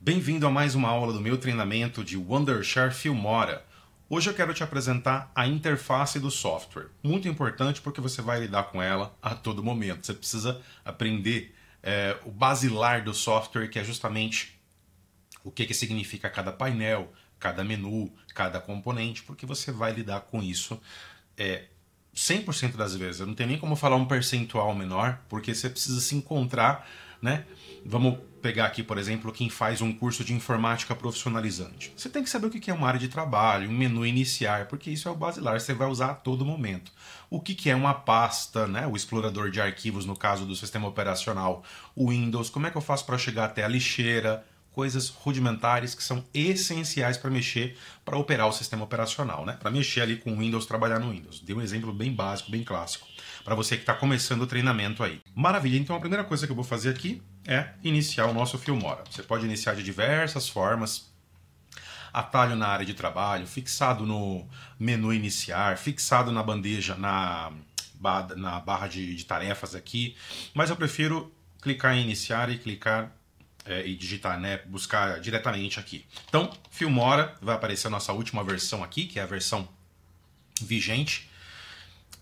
Bem-vindo a mais uma aula do meu treinamento de Wondershare Filmora. Hoje eu quero te apresentar a interface do software. Muito importante porque você vai lidar com ela a todo momento. Você precisa aprender o basilar do software, que é justamente o que significa cada painel, cada menu, cada componente, porque você vai lidar com isso 100% das vezes. Eu não tenho nem como falar um percentual menor, porque você precisa se encontrar, né? Vamos pegar aqui, por exemplo, quem faz um curso de informática profissionalizante. Você tem que saber o que é uma área de trabalho, um menu iniciar, porque isso é o basilar, você vai usar a todo momento. O que é uma pasta, né? O explorador de arquivos, no caso do sistema operacional, o Windows, como é que eu faço para chegar até a lixeira, coisas rudimentares que são essenciais para mexer, para operar o sistema operacional, né? Para mexer ali com o Windows, trabalhar no Windows. Dei um exemplo bem básico, bem clássico, para você que está começando o treinamento aí. Maravilha, então a primeira coisa que eu vou fazer aqui é iniciar o nosso Filmora. Você pode iniciar de diversas formas. Atalho na área de trabalho, fixado no menu iniciar, fixado na bandeja, na barra de tarefas aqui, mas eu prefiro clicar em iniciar e clicar e digitar, né, buscar diretamente aqui. Então, Filmora, vai aparecer a nossa última versão aqui, que é a versão vigente,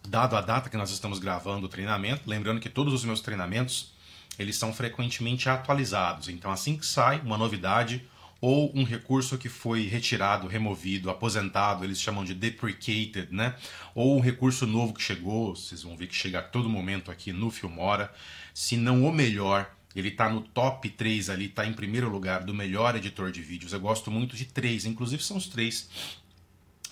dado a data que nós estamos gravando o treinamento. Lembrando que todos os meus treinamentos, eles são frequentemente atualizados. Então, assim que sai uma novidade ou um recurso que foi retirado, removido, aposentado, eles chamam de deprecated, né? Ou um recurso novo que chegou, vocês vão ver que chega a todo momento aqui no Filmora, se não o melhor. Ele está no top 3 ali, está em primeiro lugar do melhor editor de vídeos. Eu gosto muito de 3, inclusive são os 3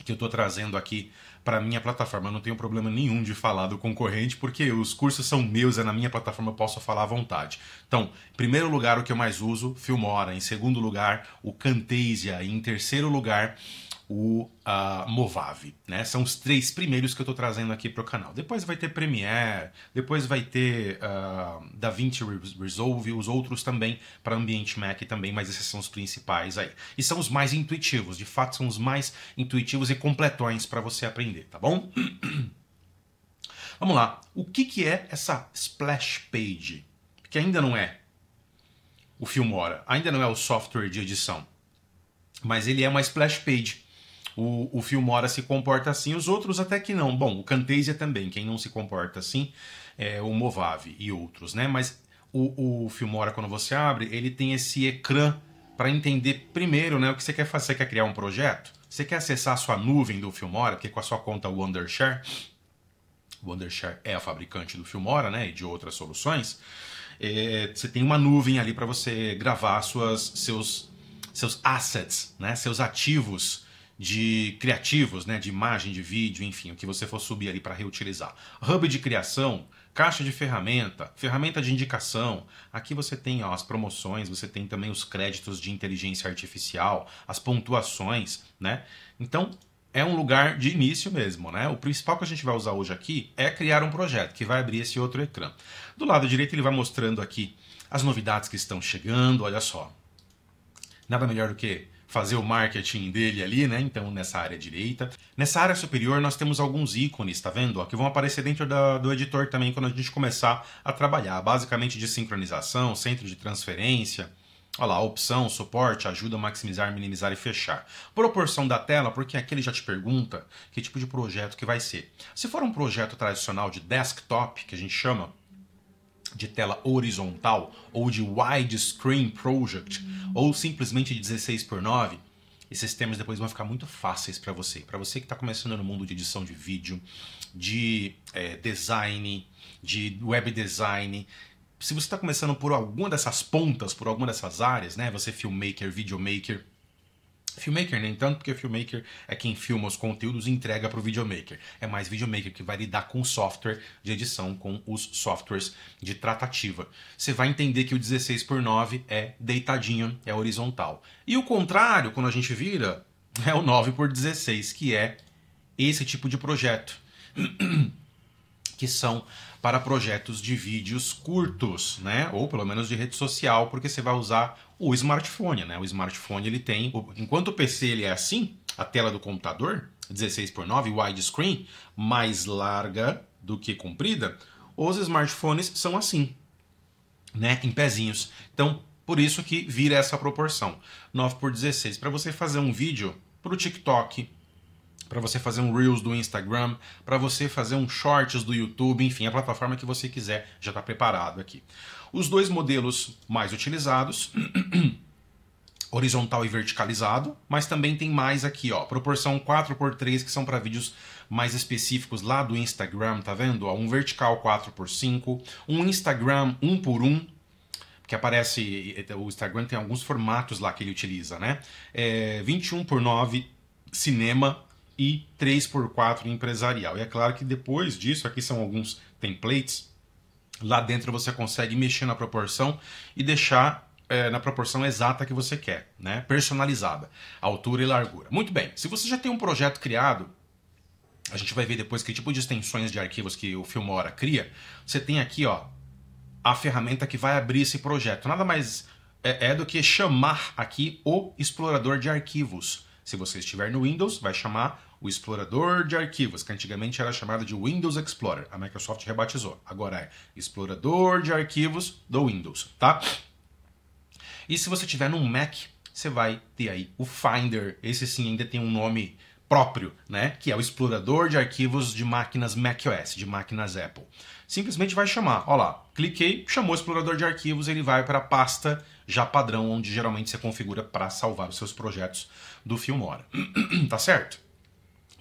que eu estou trazendo aqui para a minha plataforma. Eu não tenho problema nenhum de falar do concorrente, porque os cursos são meus, é na minha plataforma, eu posso falar à vontade. Então, em primeiro lugar, o que eu mais uso, Filmora. Em segundo lugar, o Camtasia. E em terceiro lugar, o Movavi, né? São os 3 primeiros que eu estou trazendo aqui para o canal. Depois vai ter Premiere, depois vai ter DaVinci Resolve, os outros também para ambiente Mac também, mas esses são os principais aí. E são os mais intuitivos, de fato são os mais intuitivos e completões para você aprender, tá bom? Vamos lá, o que é essa Splash Page? Que ainda não é o Filmora, ainda não é o software de edição, mas ele é uma Splash Page. O Filmora se comporta assim, os outros até que não. Bom, o Camtasia também, quem não se comporta assim é o Movavi e outros, né? Mas o Filmora, quando você abre, ele tem esse ecrã para entender primeiro, né, o que você quer fazer. Você quer criar um projeto? Você quer acessar a sua nuvem do Filmora, porque com a sua conta Wondershare, Wondershare é a fabricante do Filmora, né, e de outras soluções, você tem uma nuvem ali para você gravar seus assets, né, seus ativos de criativos, né, de imagem, de vídeo, enfim, o que você for subir ali para reutilizar. Hub de criação, caixa de ferramenta, ferramenta de indicação. Aqui você tem as promoções, você tem também os créditos de inteligência artificial, as pontuações, né? Então, é um lugar de início mesmo, né? O principal que a gente vai usar hoje aqui é criar um projeto, que vai abrir esse outro ecrã. Do lado direito ele vai mostrando aqui as novidades que estão chegando, olha só. Nada melhor do que fazer o marketing dele ali, né? Então, nessa área direita. Nessa área superior, nós temos alguns ícones, tá vendo? Ó, que vão aparecer dentro do editor também quando a gente começar a trabalhar. Basicamente de sincronização, centro de transferência. Olha lá, opção, suporte, ajuda a maximizar, minimizar e fechar. Proporção da tela, porque aqui ele já te pergunta que tipo de projeto que vai ser. Se for um projeto tradicional de desktop, que a gente chama de tela horizontal, ou de widescreen project, ou simplesmente de 16:9, esses temas depois vão ficar muito fáceis para você. Para você que está começando no mundo de edição de vídeo, de design, de web design. Se você está começando por alguma dessas pontas, por alguma dessas áreas, né? Você filmmaker, videomaker. Filmmaker nem tanto, porque Filmmaker é quem filma os conteúdos e entrega para o videomaker. É mais videomaker que vai lidar com o software de edição, com os softwares de tratativa. Você vai entender que o 16:9 é deitadinho, é horizontal. E o contrário, quando a gente vira, é o 9:16, que é esse tipo de projeto. Que são para projetos de vídeos curtos, né? Ou pelo menos de rede social, porque você vai usar o smartphone, né? O smartphone ele tem, enquanto o PC ele é assim, a tela do computador, 16:9, widescreen, mais larga do que comprida, os smartphones são assim, né? Em pezinhos. Então, Por isso que vira essa proporção, 9:16. Para você fazer um vídeo para o TikTok, para você fazer um Reels do Instagram, para você fazer um Shorts do YouTube, enfim, a plataforma que você quiser já está preparado aqui. Os dois modelos mais utilizados, horizontal e verticalizado, mas também tem mais aqui, ó, proporção 4:3, que são para vídeos mais específicos lá do Instagram, tá vendo? Ó, um vertical 4:5, um Instagram 1:1, que aparece, o Instagram tem alguns formatos lá que ele utiliza, né? 21:9 cinema e 3:4 empresarial. E é claro que depois disso, aqui são alguns templates, lá dentro você consegue mexer na proporção e deixar na proporção exata que você quer, né? Personalizada, altura e largura. Muito bem, se você já tem um projeto criado, a gente vai ver depois que tipo de extensões de arquivos que o Filmora cria. Você tem aqui, ó, a ferramenta que vai abrir esse projeto. Nada mais do que chamar aqui o explorador de arquivos. Se você estiver no Windows, vai chamar o explorador de arquivos, que antigamente era chamado de Windows Explorer. A Microsoft rebatizou. Agora é explorador de arquivos do Windows, tá? E se você tiver num Mac, você vai ter aí o Finder. Esse sim ainda tem um nome próprio, né? Que é o explorador de arquivos de máquinas macOS, de máquinas Apple. Simplesmente vai chamar, ó lá, cliquei, chamou o explorador de arquivos, ele vai para a pasta já padrão, onde geralmente você configura para salvar os seus projetos do Filmora. Tá certo?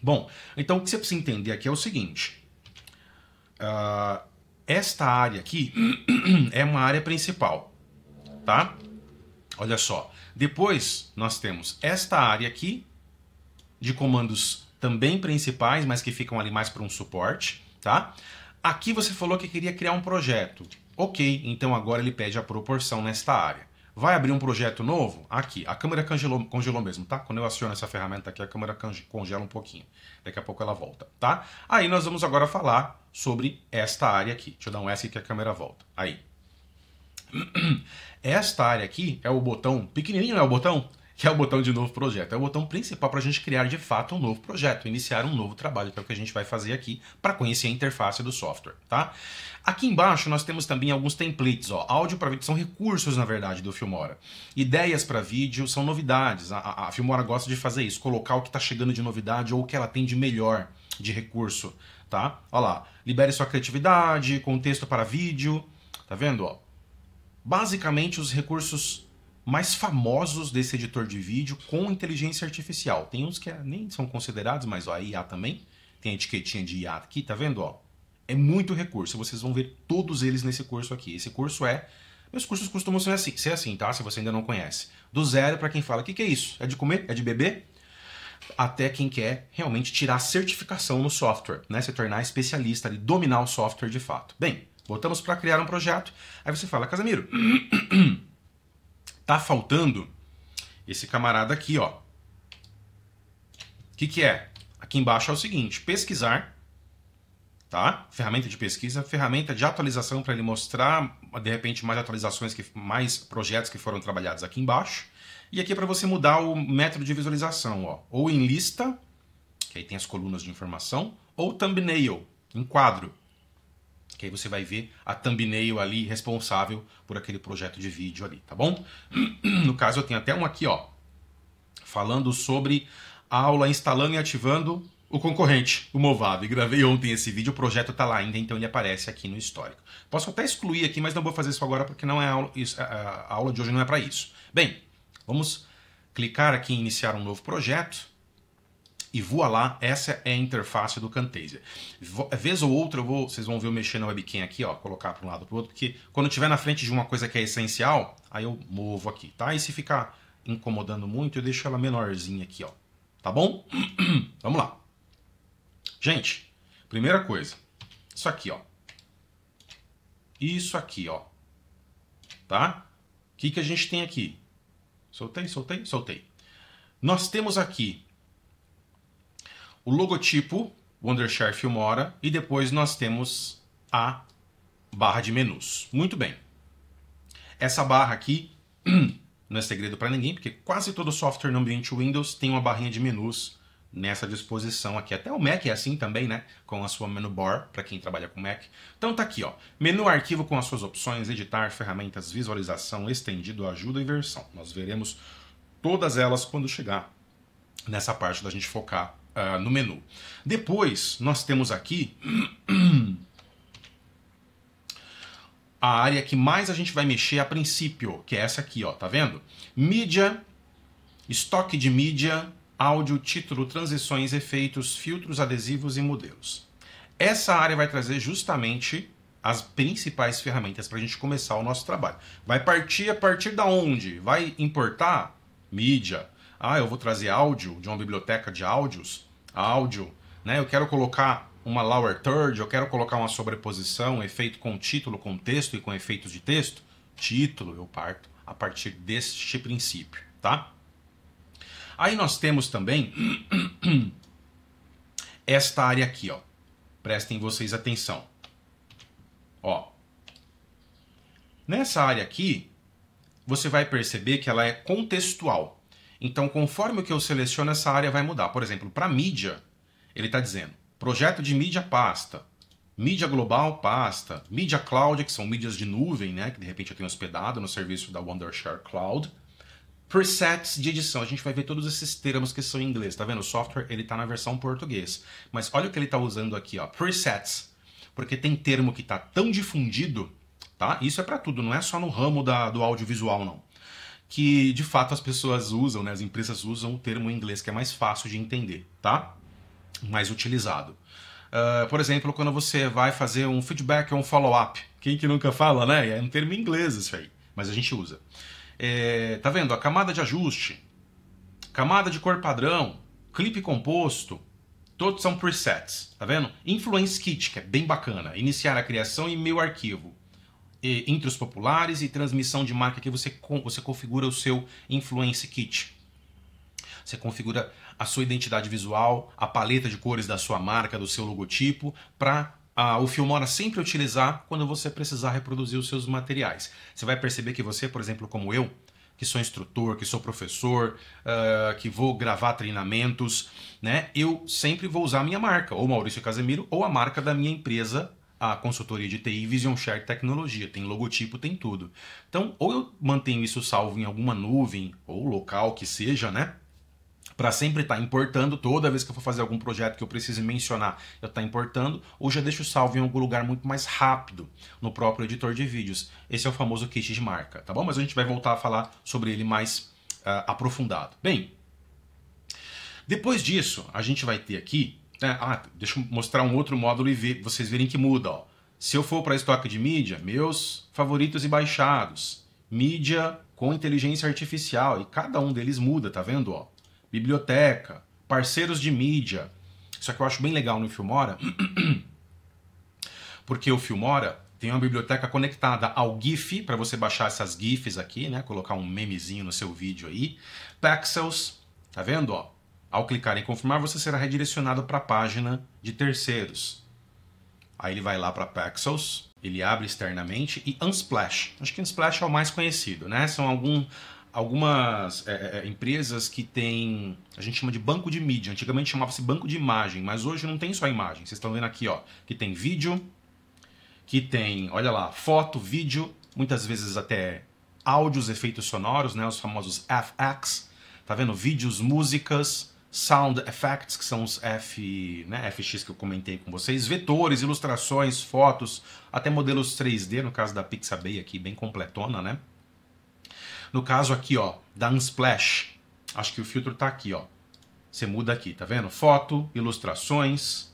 Bom, então o que você precisa entender aqui é o seguinte. Esta área aqui é uma área principal, tá? Olha só. Depois nós temos esta área aqui, de comandos também principais, mas que ficam ali mais para um suporte, tá? Aqui você falou que queria criar um projeto. Ok, então agora ele pede a proporção nesta área. Vai abrir um projeto novo? Aqui, a câmera congelou mesmo, tá? Quando eu aciono essa ferramenta aqui, a câmera congela um pouquinho. Daqui a pouco ela volta, tá? Aí nós vamos agora falar sobre esta área aqui. Deixa eu dar um S que a câmera volta. Aí. Esta área aqui é o botão, pequenininho não é o botão? Que é o botão de novo projeto. É o botão principal para a gente criar de fato um novo projeto, iniciar um novo trabalho, que é o que a gente vai fazer aqui para conhecer a interface do software, tá? Aqui embaixo nós temos também alguns templates, ó. Áudio para vídeo são recursos, na verdade, do Filmora. Ideias para vídeo são novidades. A Filmora gosta de fazer isso, colocar o que está chegando de novidade ou o que ela tem de melhor de recurso, tá? Ó lá, libere sua criatividade, contexto para vídeo, tá vendo, ó? Basicamente os recursos mais famosos desse editor de vídeo com inteligência artificial. Tem uns que nem são considerados, mas ó, a IA também. Tem a etiquetinha de IA aqui, tá vendo? Ó? É muito recurso, vocês vão ver todos eles nesse curso aqui. Esse curso meus cursos costumam ser assim, tá? Se você ainda não conhece. Do zero para quem fala, o que é isso? É de comer? É de beber? Até quem quer realmente tirar certificação no software, né? Se tornar especialista ali, dominar o software de fato. Bem, botamos para criar um projeto. Aí você fala, Casemiro, tá faltando esse camarada aqui, ó. O que é? Aqui embaixo é o seguinte, pesquisar, tá? Ferramenta de pesquisa, ferramenta de atualização para ele mostrar, de repente, mais atualizações, mais projetos que foram trabalhados aqui embaixo. E aqui é para você mudar o método de visualização, ó. Ou em lista, que aí tem as colunas de informação, ou thumbnail, em quadro. Que aí você vai ver a thumbnail ali responsável por aquele projeto de vídeo ali, tá bom? No caso eu tenho até um aqui, ó, falando sobre a aula instalando e ativando o concorrente, o Movado. E gravei ontem esse vídeo, o projeto tá lá ainda, então ele aparece aqui no histórico. Posso até excluir aqui, mas não vou fazer isso agora porque não é a aula de hoje não é para isso. Bem, vamos clicar aqui em iniciar um novo projeto. E voa lá, essa é a interface do Camtasia. Vez ou outra vocês vão ver eu mexer na webcam aqui, ó, colocar para um lado para o outro, porque quando eu estiver na frente de uma coisa que é essencial, aí eu movo aqui, tá? E se ficar incomodando muito, eu deixo ela menorzinha aqui, ó. Tá bom? Vamos lá. Gente, primeira coisa, isso aqui, ó. Isso aqui, ó. Tá? O que a gente tem aqui? Soltei. Nós temos aqui o logotipo Wondershare Filmora e depois nós temos a barra de menus. Muito bem. Essa barra aqui não é segredo para ninguém, porque quase todo software no ambiente Windows tem uma barrinha de menus nessa disposição aqui. Até o Mac é assim também, né? Com a sua menu bar, para quem trabalha com Mac. Então tá aqui, ó. Menu arquivo com as suas opções, editar, ferramentas, visualização, estendido, ajuda e versão. Nós veremos todas elas quando chegar nessa parte da gente focar no menu. Depois, nós temos aqui a área que mais a gente vai mexer a princípio, que é essa aqui, ó, tá vendo? Mídia, estoque de mídia, áudio, título, transições, efeitos, filtros, adesivos e modelos. Essa área vai trazer justamente as principais ferramentas para a gente começar o nosso trabalho. Vai partir a partir da onde? Vai importar mídia. Ah, eu vou trazer áudio de uma biblioteca de áudios. Áudio, né? Eu quero colocar uma lower third, eu quero colocar uma sobreposição, efeito com título, com texto e com efeitos de texto. Título eu parto a partir deste princípio, tá? Aí nós temos também esta área aqui, ó. Prestem vocês atenção. Ó. Nessa área aqui, você vai perceber que ela é contextual. Então, conforme o que eu seleciono, essa área vai mudar. Por exemplo, para mídia, ele está dizendo projeto de mídia pasta, mídia global pasta, mídia cloud, que são mídias de nuvem, né, que de repente eu tenho hospedado no serviço da Wondershare Cloud. Presets de edição, a gente vai ver todos esses termos que são em inglês, tá vendo? O software ele tá na versão português, mas olha o que ele tá usando aqui, ó, presets, porque tem termo que tá tão difundido, tá? Isso é para tudo, não é só no ramo do audiovisual, não. Que de fato as pessoas usam, né? As empresas usam o termo em inglês que é mais fácil de entender, tá? Mais utilizado. Por exemplo, quando você vai fazer um feedback ou um follow-up, quem que nunca fala, né? É um termo em inglês isso aí, mas a gente usa. Tá vendo? A camada de ajuste, camada de cor padrão, clipe composto, todos são presets, tá vendo? Influence Kit, que é bem bacana, iniciar a criação e meu arquivo. Intros populares e transmissão de marca, que você configura o seu Influence Kit. Você configura a sua identidade visual, a paleta de cores da sua marca, do seu logotipo, para o Filmora sempre utilizar quando você precisar reproduzir os seus materiais. Você vai perceber que você, por exemplo, como eu, que sou instrutor, que sou professor, que vou gravar treinamentos, né? Eu sempre vou usar a minha marca, ou Maurício Casemiro, ou a marca da minha empresa, a consultoria de TI Vision Share Tecnologia. Tem logotipo, tem tudo. Então, ou eu mantenho isso salvo em alguma nuvem, ou local que seja, né? Para sempre estar importando, toda vez que eu for fazer algum projeto que eu precise mencionar, eu estar importando, ou já deixo salvo em algum lugar muito mais rápido, no próprio editor de vídeos. Esse é o famoso kit de marca, tá bom? Mas a gente vai voltar a falar sobre ele mais aprofundado. Bem, depois disso, a gente vai ter aqui, deixa eu mostrar um outro módulo e vocês verem que muda, ó. Se eu for para estoque de mídia, meus favoritos e baixados, mídia com inteligência artificial, e cada um deles muda, tá vendo, ó? Biblioteca, parceiros de mídia. Isso aqui eu acho bem legal no Filmora, porque o Filmora tem uma biblioteca conectada ao GIF, para você baixar essas GIFs aqui, né? Colocar um memezinho no seu vídeo aí. Pixels, tá vendo? Ó? Ao clicar em confirmar, você será redirecionado para a página de terceiros. Aí ele vai lá para Pixels, ele abre externamente, e Unsplash. Acho que Unsplash é o mais conhecido, né? São algumas empresas que tem, a gente chama de banco de mídia. Antigamente chamava-se banco de imagem, mas hoje não tem só imagem. Vocês estão vendo aqui, ó, que tem vídeo, que tem, olha lá, foto, vídeo, muitas vezes até áudios, efeitos sonoros, né, os famosos FX. Tá vendo? Vídeos, músicas, sound effects, que são os FX que eu comentei com vocês, vetores, ilustrações, fotos, até modelos 3D, no caso da Pixabay aqui, bem completona, né? No caso aqui, ó, da Unsplash, acho que o filtro tá aqui, ó. Você muda aqui, tá vendo? Foto, ilustrações,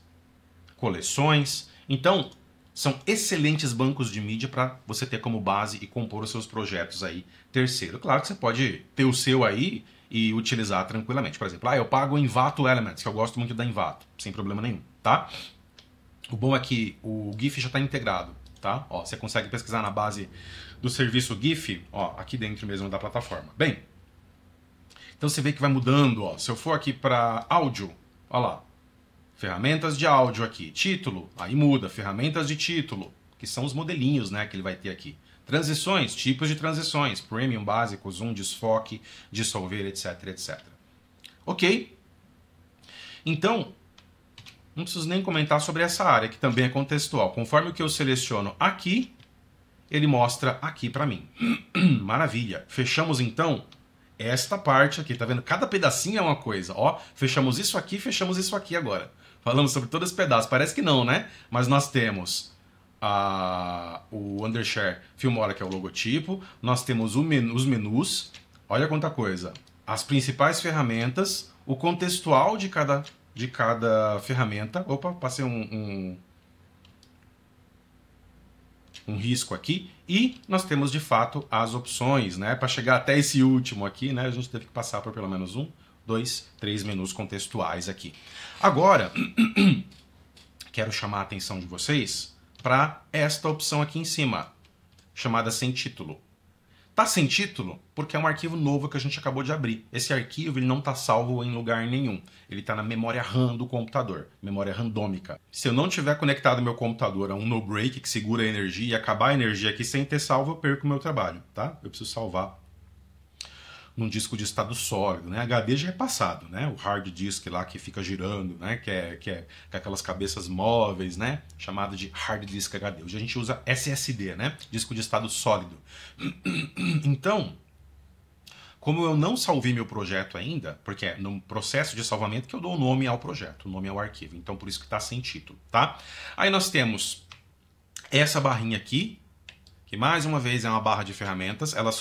coleções. Então, são excelentes bancos de mídia para você ter como base e compor os seus projetos aí terceiro. Claro que você pode ter o seu aí e utilizar tranquilamente. Por exemplo, eu pago o Envato Elements, que eu gosto muito da Envato, sem problema nenhum, tá? O bom é que o GIF já está integrado, tá? Ó, você consegue pesquisar na base do serviço GIF, ó, aqui dentro mesmo da plataforma. Bem, então você vê que vai mudando, ó. Se eu for aqui para áudio, ó lá, ferramentas de áudio aqui, título, aí muda, ferramentas de título, que são os modelinhos, né, que ele vai ter aqui. Transições, tipos de transições, premium, básico, zoom, desfoque, dissolver, etc, etc. Ok? Então, não preciso nem comentar sobre essa área, que também é contextual. Conforme o que eu seleciono aqui, ele mostra aqui para mim. Maravilha. Fechamos, então, esta parte aqui. Tá vendo? Cada pedacinho é uma coisa. Ó, fechamos isso aqui agora. Falamos sobre todos os pedaços. Parece que não, né? Mas nós temos o Wondershare Filmora, que é o logotipo. Nós temos os menus. Olha quanta coisa. As principais ferramentas. O contextual de cada ferramenta. Opa, passei um risco aqui, e nós temos de fato as opções, né? Para chegar até esse último aqui, né? A gente teve que passar por pelo menos 1, 2, 3 menus contextuais aqui. Agora, quero chamar a atenção de vocês para esta opção aqui em cima, chamada sem título. Tá sem título porque é um arquivo novo que a gente acabou de abrir. Esse arquivo ele não está salvo em lugar nenhum. Ele está na memória RAM do computador, memória randômica. Se eu não tiver conectado meu computador a um no-break que segura a energia e acabar a energia aqui sem ter salvo, eu perco o meu trabalho, tá? Eu preciso salvar num disco de estado sólido, né? HD já é passado, né? O hard disk lá que fica girando, né? Que é aquelas cabeças móveis, né? Chamado de hard disk HD. Hoje a gente usa SSD, né? Disco de estado sólido. Então, como eu não salvei meu projeto ainda, porque é no processo de salvamento que eu dou o nome ao projeto, o nome ao arquivo. Então, por isso que está sem título, tá? Aí nós temos essa barrinha aqui, que mais uma vez é uma barra de ferramentas. Ela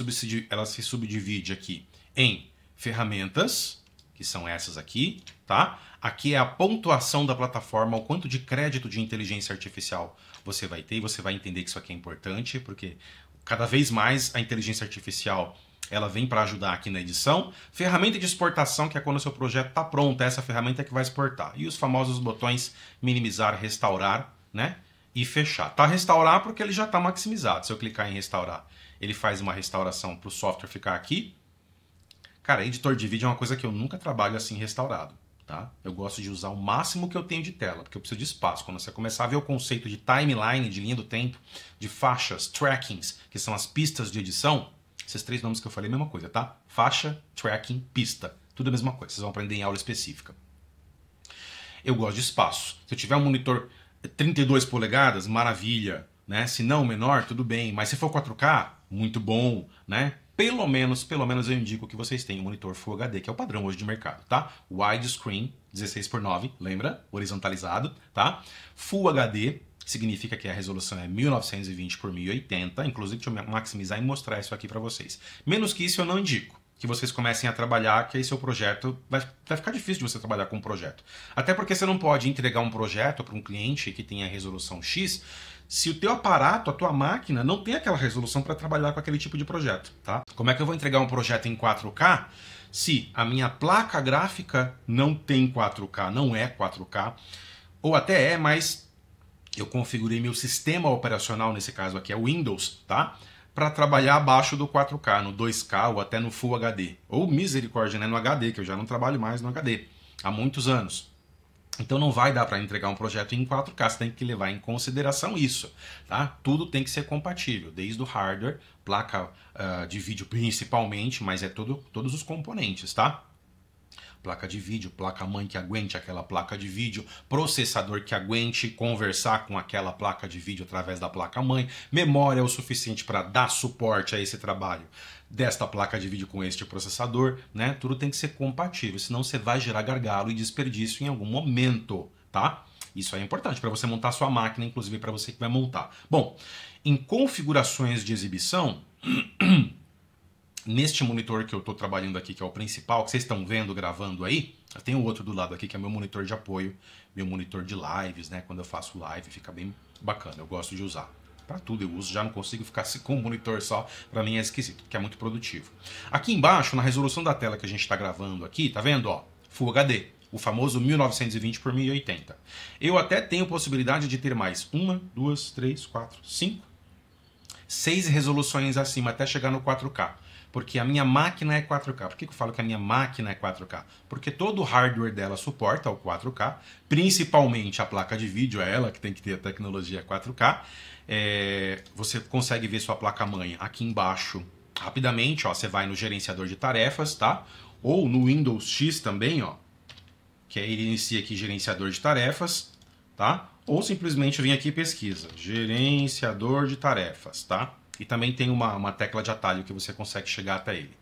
se subdivide aqui em ferramentas, que são essas aqui, tá? Aqui é a pontuação da plataforma, o quanto de crédito de inteligência artificial você vai ter, e você vai entender que isso aqui é importante, porque cada vez mais a inteligência artificial ela vem para ajudar aqui na edição. Ferramenta de exportação, que é quando o seu projeto está pronto, essa ferramenta é que vai exportar. E os famosos botões minimizar, restaurar, né? E fechar. Tá restaurar porque ele já está maximizado. Se eu clicar em restaurar, ele faz uma restauração para o software ficar aqui. Cara, editor de vídeo é uma coisa que eu nunca trabalho assim restaurado, tá? Eu gosto de usar o máximo que eu tenho de tela, porque eu preciso de espaço. Quando você começar a ver o conceito de timeline, de linha do tempo, de faixas, trackings, que são as pistas de edição, esses 3 nomes que eu falei, mesma coisa, tá? Faixa, tracking, pista. Tudo a mesma coisa. Vocês vão aprender em aula específica. Eu gosto de espaço. Se eu tiver um monitor 32 polegadas, maravilha, né? Se não menor, tudo bem, mas se for 4K, muito bom, né? Pelo menos eu indico que vocês tenham um monitor Full HD, que é o padrão hoje de mercado, tá? Widescreen, 16:9, lembra? Horizontalizado, tá? Full HD significa que a resolução é 1920 por 1080, inclusive deixa eu maximizar e mostrar isso aqui para vocês. Menos que isso eu não indico. Que vocês comecem a trabalhar, que aí seu projeto vai ficar difícil de você trabalhar com um projeto. Até porque você não pode entregar um projeto para um cliente que tenha resolução X se o teu aparato, a tua máquina, não tem aquela resolução para trabalhar com aquele tipo de projeto, tá? Como é que eu vou entregar um projeto em 4K se a minha placa gráfica não tem 4K, não é 4K, ou até é, mas eu configurei meu sistema operacional, nesse caso aqui é o Windows, tá? Para trabalhar abaixo do 4K, no 2K ou até no Full HD. Ou misericórdia, né, no HD, que eu já não trabalho mais no HD há muitos anos. Então não vai dar para entregar um projeto em 4K, você tem que levar em consideração isso, tá? Tudo tem que ser compatível, desde o hardware, placa de vídeo principalmente, mas é todos os componentes, tá? Placa de vídeo, placa-mãe que aguente aquela placa de vídeo, processador que aguente conversar com aquela placa de vídeo através da placa-mãe, memória o suficiente para dar suporte a esse trabalho desta placa de vídeo com este processador, né? Tudo tem que ser compatível, senão você vai gerar gargalo e desperdício em algum momento, tá? Isso é importante para você montar a sua máquina, inclusive para você que vai montar. Bom, em configurações de exibição... Neste monitor que eu estou trabalhando aqui, que é o principal, que vocês estão vendo, gravando aí, eu tenho outro do lado aqui, que é meu monitor de apoio, meu monitor de lives, né? Quando eu faço live, fica bem bacana, eu gosto de usar. Para tudo eu uso, já não consigo ficar com um monitor só, para mim é esquisito, porque é muito produtivo. Aqui embaixo, na resolução da tela que a gente está gravando aqui, tá vendo, ó? Full HD, o famoso 1920 por 1080. Eu até tenho possibilidade de ter mais 1, 2, 3, 4, 5, 6 resoluções acima, até chegar no 4K. Porque a minha máquina é 4K. Por que eu falo que a minha máquina é 4K? Porque todo o hardware dela suporta o 4K, principalmente a placa de vídeo, é ela que tem que ter a tecnologia 4K. Você consegue ver sua placa-mãe aqui embaixo rapidamente, ó, você vai no gerenciador de tarefas, tá? Ou no Windows X também, ó, que aí ele inicia aqui gerenciador de tarefas, tá? Ou simplesmente vem aqui e pesquisa, gerenciador de tarefas, tá? E também tem uma tecla de atalho que você consegue chegar até ele.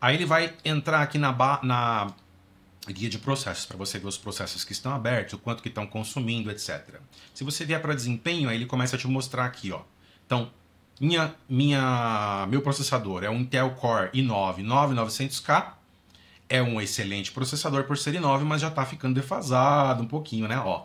Aí ele vai entrar aqui na guia de processos, para você ver os processos que estão abertos, o quanto que estão consumindo, etc. Se você vier para desempenho, aí ele começa a te mostrar aqui, ó. Então, meu processador é um Intel Core i9 9900K, é um excelente processador por ser i9, mas já está ficando defasado um pouquinho, né? Ó,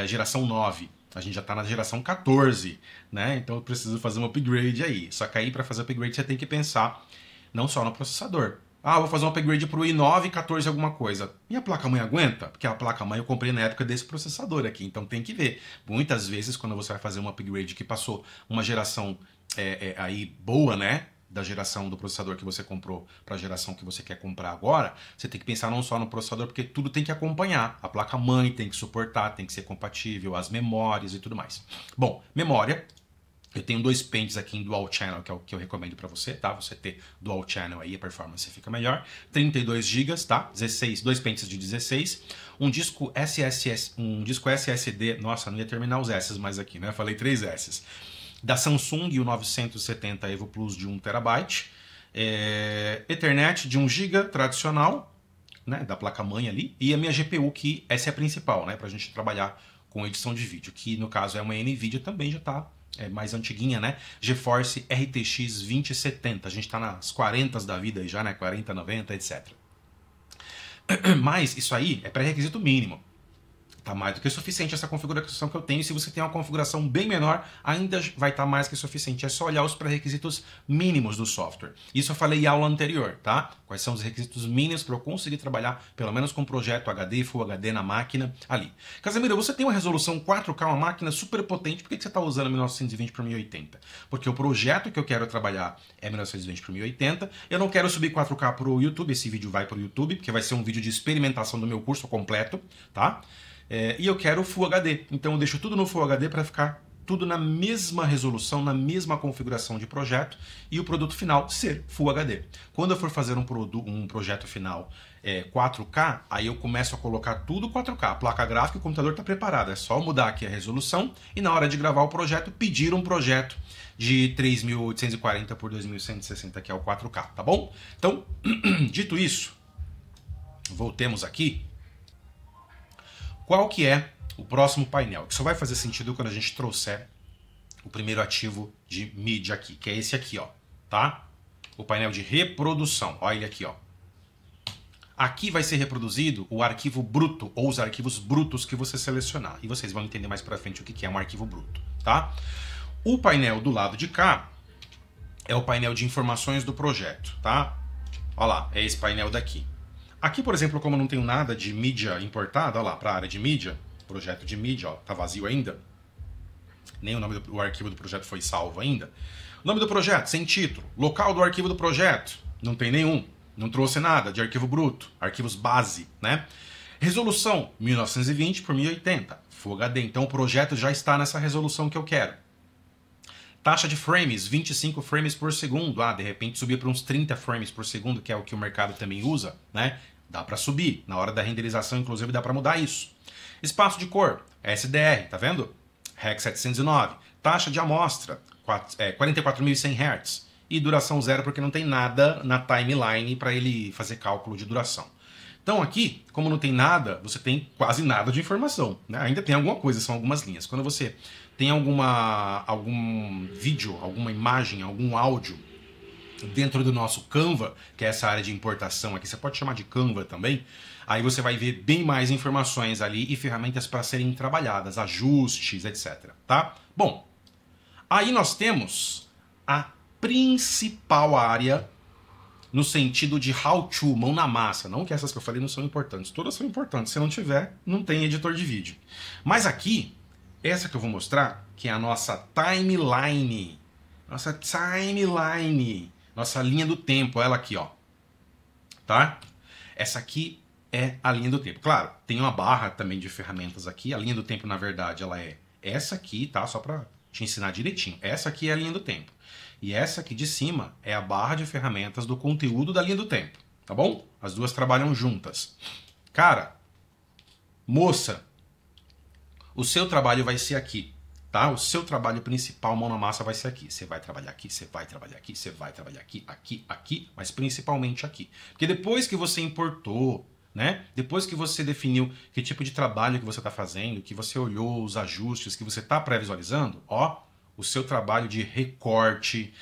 geração 9, a gente já está na geração 14, né? Então eu preciso fazer um upgrade aí. Só que aí para fazer upgrade você tem que pensar não só no processador. Ah, vou fazer um upgrade para o i9 14 alguma coisa. E a placa-mãe aguenta? Porque a placa-mãe eu comprei na época desse processador aqui, então tem que ver. Muitas vezes quando você vai fazer um upgrade que passou uma geração aí boa, né? Da geração do processador que você comprou para a geração que você quer comprar agora, você tem que pensar não só no processador, porque tudo tem que acompanhar. A placa-mãe tem que suportar, tem que ser compatível, as memórias e tudo mais. Bom, memória. Eu tenho 2 pentes aqui em Dual Channel, que é o que eu recomendo para você, tá? Você ter Dual Channel aí, a performance fica melhor. 32 GB, tá? 2 pentes de 16. Um disco SSD, nossa, não ia terminar os S mais aqui, né? Falei 3 S. Da Samsung, o 970 Evo Plus de 1 TB. Ethernet de 1 GB tradicional, né? Da placa-mãe ali. E a minha GPU, que essa é a principal, né? Pra gente trabalhar com edição de vídeo, que no caso é uma NVIDIA, também já tá mais antiguinha, né? GeForce RTX 2070. A gente tá nas 40 da vida aí já, né? 40, 90, etc. Mas isso aí é pré-requisito mínimo. Tá mais do que suficiente essa configuração que eu tenho. E se você tem uma configuração bem menor, ainda vai estar mais que suficiente. É só olhar os pré-requisitos mínimos do software. Isso eu falei em aula anterior, tá? Quais são os requisitos mínimos para eu conseguir trabalhar, pelo menos com um projeto HD, Full HD na máquina ali. Casemiro, você tem uma resolução 4K, uma máquina super potente, por que você está usando 1920 por 1080? Porque o projeto que eu quero trabalhar é 1920 por 1080. Eu não quero subir 4K para o YouTube, esse vídeo vai para o YouTube, porque vai ser um vídeo de experimentação do meu curso completo, tá? E eu quero Full HD, então eu deixo tudo no Full HD para ficar tudo na mesma resolução, na mesma configuração de projeto e o produto final ser Full HD. Quando eu for fazer um projeto final 4K, aí eu começo a colocar tudo 4K. A placa gráfica e o computador está preparado, é só mudar aqui a resolução e na hora de gravar o projeto, pedir um projeto de 3840 por 2160, que é o 4K, tá bom? Então, dito isso, voltemos aqui. Qual que é o próximo painel? Que só vai fazer sentido quando a gente trouxer o primeiro ativo de mídia aqui, que é esse aqui, ó, tá? O painel de reprodução, olha ele aqui, ó. Aqui vai ser reproduzido o arquivo bruto, ou os arquivos brutos que você selecionar. E vocês vão entender mais pra frente o que é um arquivo bruto, tá? O painel do lado de cá é o painel de informações do projeto, tá? Olha lá, é esse painel daqui. Aqui, por exemplo, como eu não tenho nada de mídia importada, olha lá, para a área de mídia, projeto de mídia, ó, tá vazio ainda. Nem o nome do arquivo do projeto foi salvo ainda. O nome do projeto, sem título. Local do arquivo do projeto, não tem nenhum. Não trouxe nada de arquivo bruto, arquivos base, né? Resolução, 1920 por 1080, Full HD. Então o projeto já está nessa resolução que eu quero. Taxa de frames, 25 frames por segundo. Ah, de repente subir para uns 30 frames por segundo, que é o que o mercado também usa, né? Dá para subir. Na hora da renderização, inclusive, dá para mudar isso. Espaço de cor, SDR, tá vendo? REC 709. Taxa de amostra, 44.100 Hz. E duração zero, porque não tem nada na timeline para ele fazer cálculo de duração. Então aqui, como não tem nada, você tem quase nada de informação, né? Ainda tem alguma coisa, são algumas linhas. Quando você tem algum vídeo, alguma imagem, algum áudio dentro do nosso Canva, que é essa área de importação aqui, você pode chamar de Canva também, aí você vai ver bem mais informações ali e ferramentas para serem trabalhadas, ajustes, etc. Tá? Bom, aí nós temos a principal área no sentido de how to, mão na massa. Não que essas que eu falei não são importantes, todas são importantes. Se não tiver, não tem editor de vídeo. Mas aqui, essa que eu vou mostrar, que é a nossa timeline. Nossa timeline. Nossa linha do tempo, ela aqui, ó. Tá? Essa aqui é a linha do tempo. Claro, tem uma barra também de ferramentas aqui. A linha do tempo, na verdade, ela é essa aqui, tá? Só pra te ensinar direitinho. Essa aqui é a linha do tempo. E essa aqui de cima é a barra de ferramentas do conteúdo da linha do tempo. Tá bom? As duas trabalham juntas. Cara, moça, o seu trabalho vai ser aqui, tá? O seu trabalho principal, mão na massa, vai ser aqui. Você vai trabalhar aqui, você vai trabalhar aqui, você vai trabalhar aqui, aqui, aqui, mas principalmente aqui. Porque depois que você importou, né? Depois que você definiu que tipo de trabalho que você está fazendo, que você olhou os ajustes, que você está pré-visualizando, ó, o seu trabalho de recorte,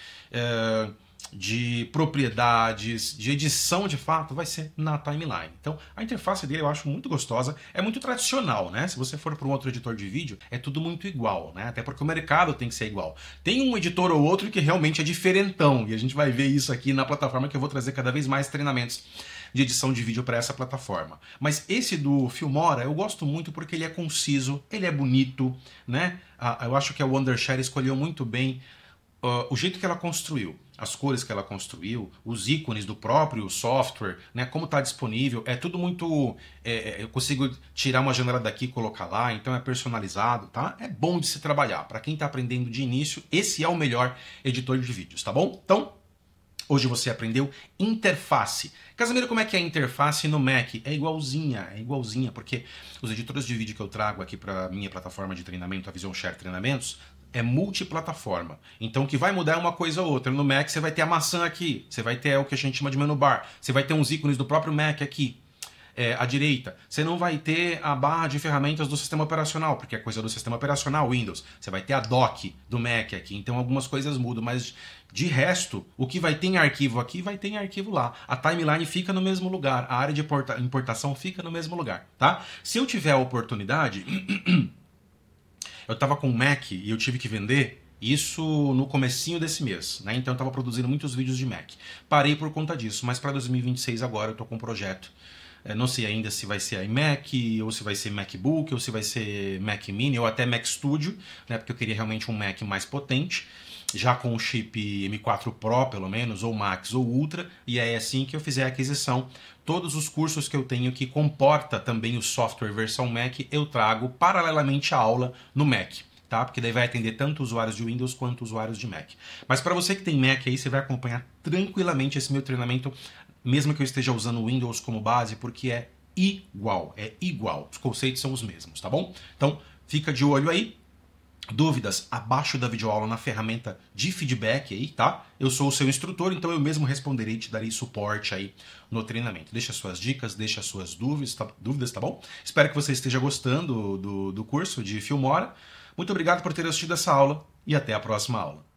de propriedades, de edição de fato, vai ser na timeline. Então, a interface dele eu acho muito gostosa, é muito tradicional, né? Se você for para um outro editor de vídeo, é tudo muito igual, né? Até porque o mercado tem que ser igual. Tem um editor ou outro que realmente é diferentão, e a gente vai ver isso aqui na plataforma que eu vou trazer cada vez mais treinamentos de edição de vídeo para essa plataforma. Mas esse do Filmora eu gosto muito porque ele é conciso, ele é bonito, né? Eu acho que a Wondershare escolheu muito bem o jeito que ela construiu, as cores que ela construiu, os ícones do próprio software, né, como está disponível, é tudo muito... eu consigo tirar uma janela daqui e colocar lá, então é personalizado, tá? É bom de se trabalhar. Para quem está aprendendo de início, esse é o melhor editor de vídeos, tá bom? Então, hoje você aprendeu interface. Casimiro, como é que é a interface no Mac? É igualzinha, porque os editores de vídeo que eu trago aqui para minha plataforma de treinamento, a Vision Share Treinamentos, é multiplataforma. Então o que vai mudar é uma coisa ou outra. No Mac você vai ter a maçã aqui, você vai ter o que a gente chama de menu bar, você vai ter uns ícones do próprio Mac aqui. À direita, você não vai ter a barra de ferramentas do sistema operacional, porque é coisa do sistema operacional Windows. Você vai ter a dock do Mac aqui, então algumas coisas mudam, mas de resto, o que vai ter em arquivo aqui, vai ter em arquivo lá. A timeline fica no mesmo lugar, a área de importação fica no mesmo lugar, tá? Se eu tiver a oportunidade, eu estava com um Mac e eu tive que vender isso no comecinho desse mês, né? Então eu estava produzindo muitos vídeos de Mac. Parei por conta disso, mas para 2026 agora eu estou com um projeto. Não sei ainda se vai ser iMac, ou se vai ser MacBook, ou se vai ser Mac Mini, ou até Mac Studio, né? Porque eu queria realmente um Mac mais potente, já com o chip M4 Pro, pelo menos, ou Max ou Ultra, e é assim que eu fizer a aquisição. Todos os cursos que eu tenho que comporta também o software versão Mac, eu trago paralelamente a aula no Mac. Tá? Porque daí vai atender tanto usuários de Windows quanto usuários de Mac. Mas para você que tem Mac aí, você vai acompanhar tranquilamente esse meu treinamento, mesmo que eu esteja usando o Windows como base, porque é igual, os conceitos são os mesmos, tá bom? Então, fica de olho aí. Dúvidas abaixo da videoaula na ferramenta de feedback aí, tá? Eu sou o seu instrutor, então eu mesmo responderei e te darei suporte aí no treinamento. Deixa suas dicas, deixa suas dúvidas, tá bom? Espero que você esteja gostando do curso de Filmora. Muito obrigado por ter assistido essa aula e até a próxima aula.